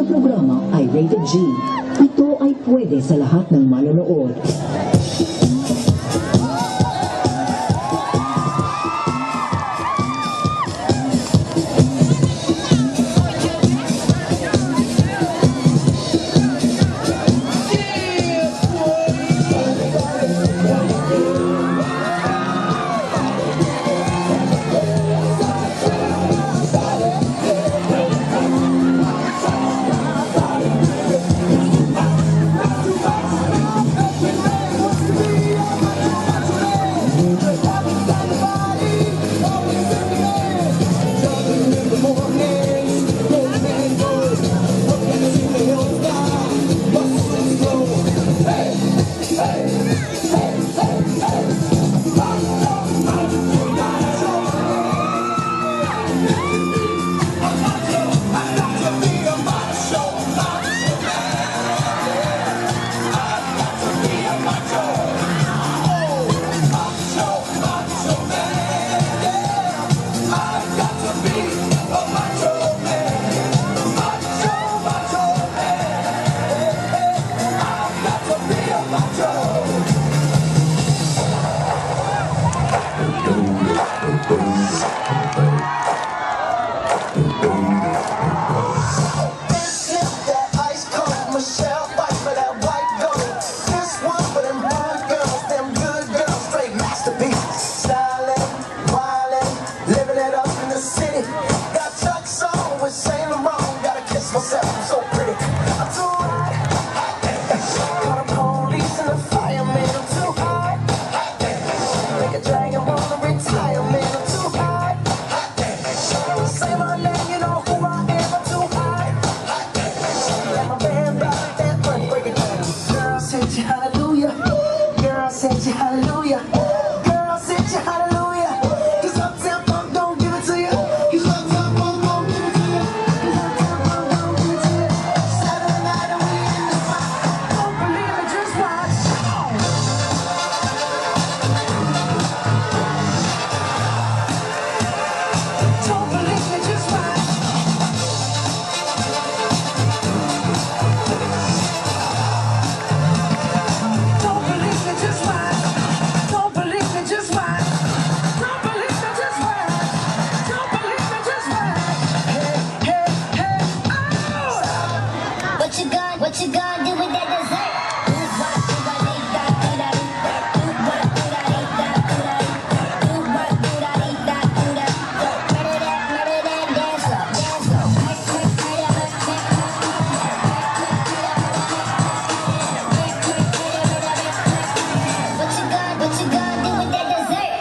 programa ay rated G. Ito ay pwede sa lahat ng manonood. Hallelujah. Girl, sit your hallelujah. Cause Uptown Funk don't give it to you. Cause Uptown Funk don't give it to you. Cause Uptown Funk don't give it to you. Saturday night and we in the spot. Don't believe it, just watch. Don't believe it, just watch. Don't believe it, just watch. Don't believe me, just watch. Don't believe me, just watch. Don't believe me, just watch. Hey, hey, hey, oh! What you gonna do with that dessert? What you gonna do with that dessert?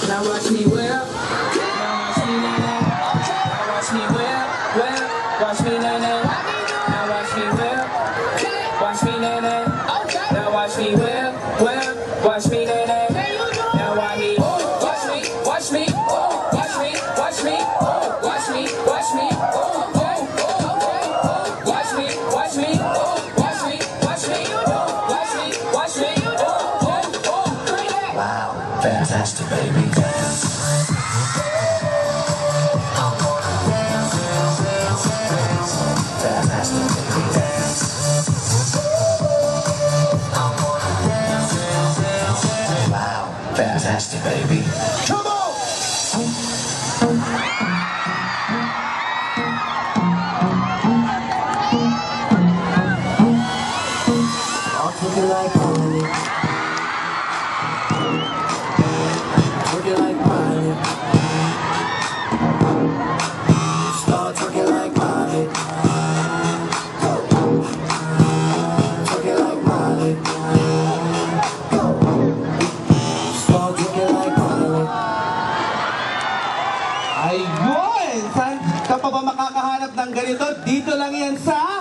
Now watch me well. Now watch me nay-nay. Now watch me well. Watch me nay-nay. Now watch me well. Watch me nay-nay. Now watch me well. Watch me nay-nay. Now watch me. Watch me. Watch me. Watch me. Watch me. Watch me. Watch me. Watch me. Watch me. Watch me. Watch me. Watch me. Watch me. Wow, fantastic, baby. Fantastic, baby. Come on! I'll take it like honey. Twerk like Miley. Start twerking like Miley. Twerking like Miley. Start twerking like Miley. Ayun! Saan ka pa ba makakahanap ganito, dito lang yan sa